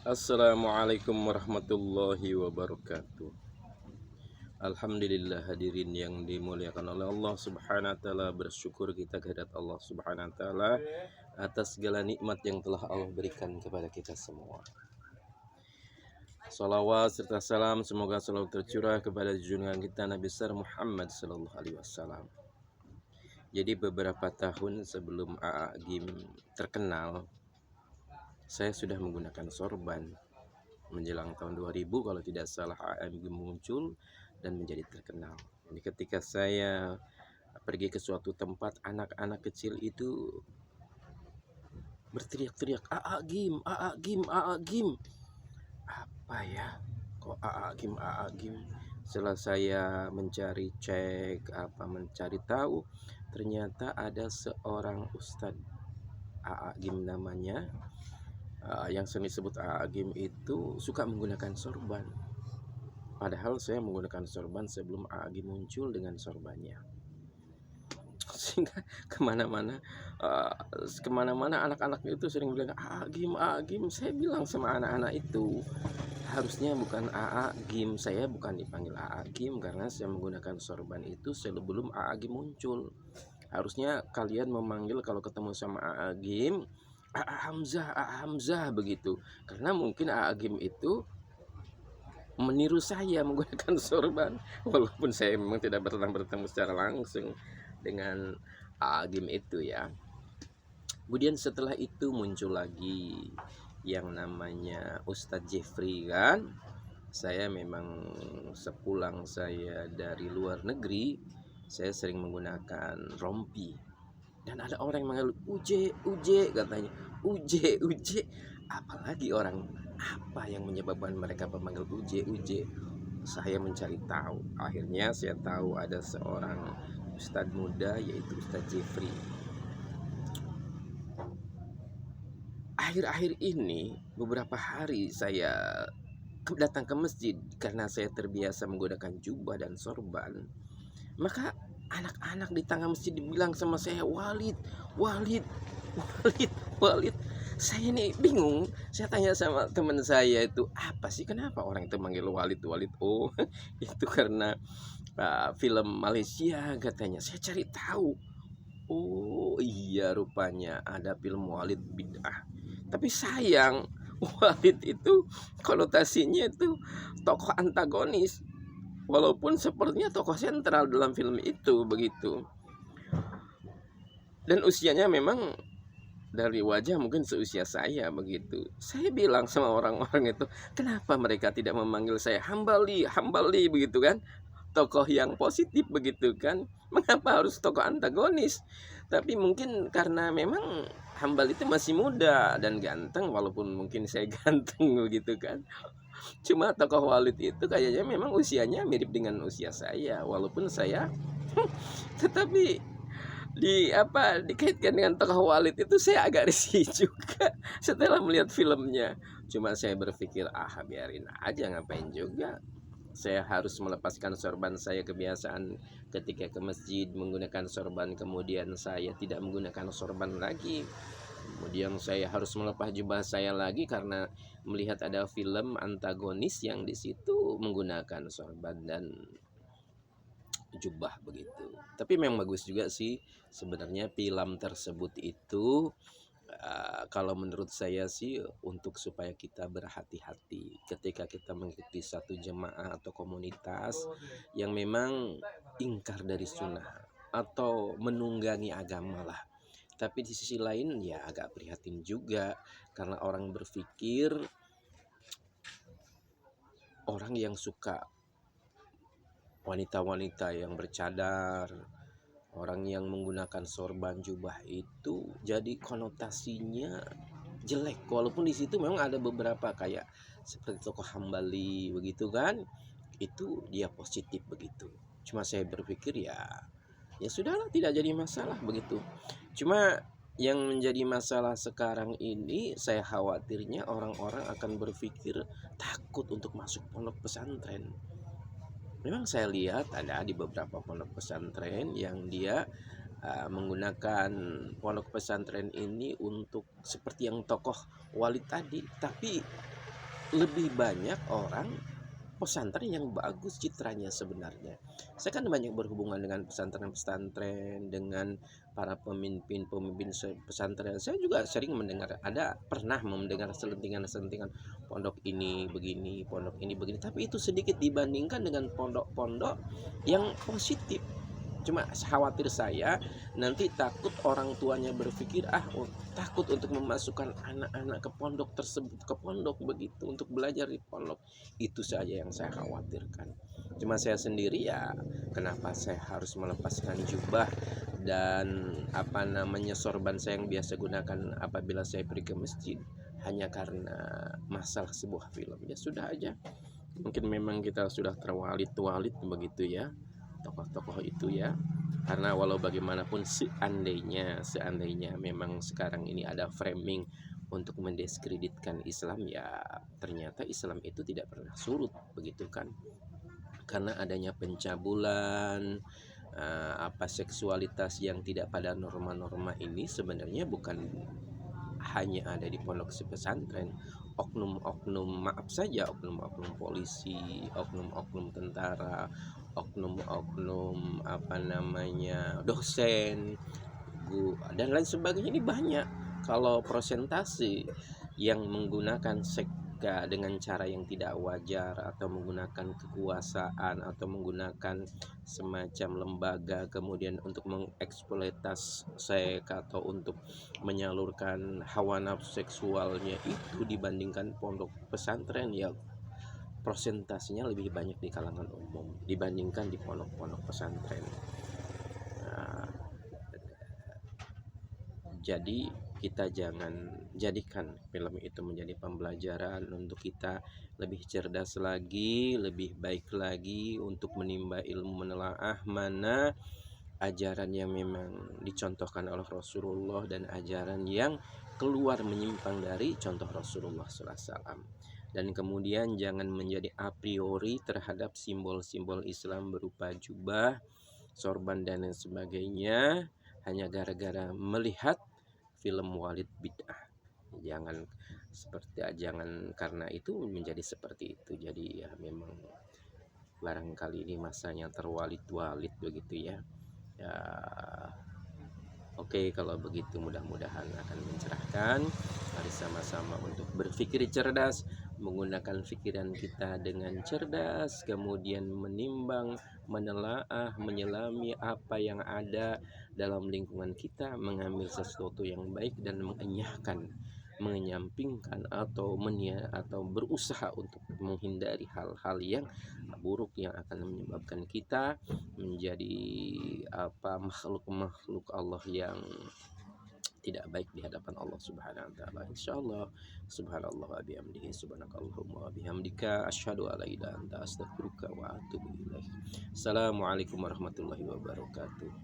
Assalamualaikum warahmatullahi wabarakatuh. Alhamdulillah, hadirin yang dimuliakan oleh Allah Subhanahu wa taala, bersyukur kita kehadirat Allah Subhanahu wa taala atas segala nikmat yang telah Allah berikan kepada kita semua. Salawat serta salam semoga selalu tercurah kepada junjungan kita Nabi besar Muhammad sallallahu alaihi wasallam. Jadi beberapa tahun sebelum AA Gim terkenal, saya sudah menggunakan sorban. Menjelang tahun 2000 kalau tidak salah AM muncul dan menjadi terkenal. Ini ketika saya pergi ke suatu tempat, anak-anak kecil itu berteriak-teriak, "AA Gim, AA Gim, AA Gim." Apa ya? Kok AA Gim, AA Gim? Setelah saya mencari mencari tahu, ternyata ada seorang ustadz AA Gim namanya, yang sering disebut AA Gim itu suka menggunakan sorban. Padahal saya menggunakan sorban sebelum AA Gim muncul dengan sorbannya. Sehingga kemana-mana anak-anak itu sering bilang AA Gim, AA Gim. Saya bilang sama anak-anak itu, harusnya bukan AA Gim. Saya bukan dipanggil AA Gim karena saya menggunakan sorban itu sebelum AA Gim muncul. Harusnya kalian memanggil kalau ketemu sama AA Gim, AA Hamzah, AA Hamzah begitu. Karena mungkin AA Gim itu meniru saya menggunakan sorban, walaupun saya memang tidak pernah bertemu secara langsung dengan AA Gim itu ya. Kemudian setelah itu muncul lagi yang namanya Ustadz Jeffrey kan. Saya memang sepulang saya dari luar negeri, saya sering menggunakan rompi. Dan ada orang yang manggil Uje, Uje katanya. Uje, Uje. Apalagi orang, apa yang menyebabkan mereka memanggil Uje, Uje? Saya mencari tahu. Akhirnya saya tahu ada seorang ustadz muda yaitu Ustadz Jeffrey. Akhir-akhir ini beberapa hari saya datang ke masjid karena saya terbiasa menggunakan jubah dan sorban. Maka anak-anak di tengah masjid dibilang sama saya, Walid, Walid, Walid, Walid. Saya ini bingung. Saya tanya sama teman saya itu, apa sih kenapa orang itu manggil Walid, Walid? Oh, itu karena film Malaysia katanya. Saya cari tahu. Oh iya, rupanya ada film Walid Bid'ah. Tapi sayang, Walid itu konotasinya itu tokoh antagonis, walaupun sepertinya tokoh sentral dalam film itu begitu. Dan usianya memang dari wajah mungkin seusia saya begitu. Saya bilang sama orang-orang itu, kenapa mereka tidak memanggil saya Hambali, Hambali begitu kan? Tokoh yang positif begitu kan? Mengapa harus tokoh antagonis? Tapi mungkin karena memang Hambal itu masih muda dan ganteng, walaupun mungkin saya ganteng begitu kan. Cuma tokoh Walid itu kayaknya memang usianya mirip dengan usia saya, walaupun saya tetapi dikaitkan dengan tokoh Walid itu saya agak risih juga setelah melihat filmnya. Cuma saya berpikir, biarin aja, ngapain juga. Saya harus melepaskan sorban saya, kebiasaan ketika ke masjid menggunakan sorban, kemudian saya tidak menggunakan sorban lagi. Kemudian saya harus melepas jubah saya lagi karena melihat ada film antagonis yang di situ menggunakan sorban dan jubah begitu. Tapi memang bagus juga sih sebenarnya film tersebut itu. Kalau menurut saya sih untuk supaya kita berhati-hati ketika kita mengikuti satu jemaah atau komunitas yang memang ingkar dari sunnah atau menunggangi agama lah. Tapi di sisi lain ya agak prihatin juga karena orang berpikir orang yang suka wanita-wanita yang bercadar, orang yang menggunakan sorban jubah itu jadi konotasinya jelek, walaupun di situ memang ada beberapa kayak seperti tokoh Hambali begitu kan, itu dia positif begitu. Cuma saya berpikir ya sudahlah, tidak jadi masalah begitu. Cuma yang menjadi masalah sekarang ini, saya khawatirnya orang-orang akan berpikir takut untuk masuk pondok pesantren. Memang saya lihat ada di beberapa pondok pesantren yang dia menggunakan pondok pesantren ini untuk seperti yang tokoh Walid tadi, tapi lebih banyak orang pesantren yang bagus citranya sebenarnya. Saya kan banyak berhubungan dengan pesantren-pesantren, dengan para pemimpin-pemimpin pesantren. Saya juga sering mendengar, pernah mendengar selentingan-selentingan pondok ini begini, pondok ini begini, tapi itu sedikit dibandingkan dengan pondok-pondok yang positif. Cuma khawatir saya nanti takut orang tuanya berpikir takut untuk memasukkan anak-anak ke pondok tersebut, ke pondok begitu untuk belajar di pondok. Itu saja yang saya khawatirkan. Cuma saya sendiri ya, kenapa saya harus melepaskan jubah dan sorban saya yang biasa gunakan apabila saya pergi ke masjid hanya karena masalah sebuah film. Ya sudah aja. Mungkin memang kita sudah terwalit-walit begitu ya, tokoh-tokoh itu ya. Karena walau bagaimanapun seandainya memang sekarang ini ada framing untuk mendiskreditkan Islam, ya ternyata Islam itu tidak pernah surut begitu kan. Karena adanya pencabulan, seksualitas yang tidak pada norma-norma ini sebenarnya bukan hanya ada di pondok pesantren. Oknum-oknum, maaf saja, oknum-oknum polisi, oknum-oknum tentara, oknum-oknum dosen, dan lain sebagainya ini banyak. Kalau prosentase yang menggunakan dengan cara yang tidak wajar, atau menggunakan kekuasaan, atau menggunakan semacam lembaga kemudian untuk mengeksploitasi seks atau untuk menyalurkan hawa nafsu seksualnya itu dibandingkan pondok pesantren, ya prosentasenya lebih banyak di kalangan umum dibandingkan di pondok-pondok pesantren. Nah, jadi kita jangan jadikan film itu menjadi pembelajaran untuk kita lebih cerdas lagi, lebih baik lagi untuk menimba ilmu, menelaah mana ajaran yang memang dicontohkan oleh Rasulullah dan ajaran yang keluar menyimpang dari contoh Rasulullah SAW. Dan kemudian jangan menjadi a priori terhadap simbol-simbol Islam berupa jubah, sorban dan lain sebagainya hanya gara-gara melihat film Walid Bid'ah. Jangan karena itu menjadi seperti itu. Jadi ya memang barangkali ini masanya terwalit-walit begitu ya. Ya, oke, kalau begitu mudah-mudahan akan mencerahkan. Mari sama-sama untuk berpikir cerdas, menggunakan pikiran kita dengan cerdas, kemudian menimbang, menelaah, menyelami apa yang ada dalam lingkungan kita, mengambil sesuatu yang baik dan mengenyahkan, menyampingkan atau berusaha untuk menghindari hal-hal yang buruk yang akan menyebabkan kita menjadi makhluk Allah yang tidak baik di hadapan Allah Subhanahu wa taala. Insyaallah, subhanallah wa bihamdihi, subhanakallahumma wa bihamdika, asyhadu an la ilaha illa anta, astaghfiruka wa atubu ilaik. Assalamualaikum warahmatullahi wabarakatuh.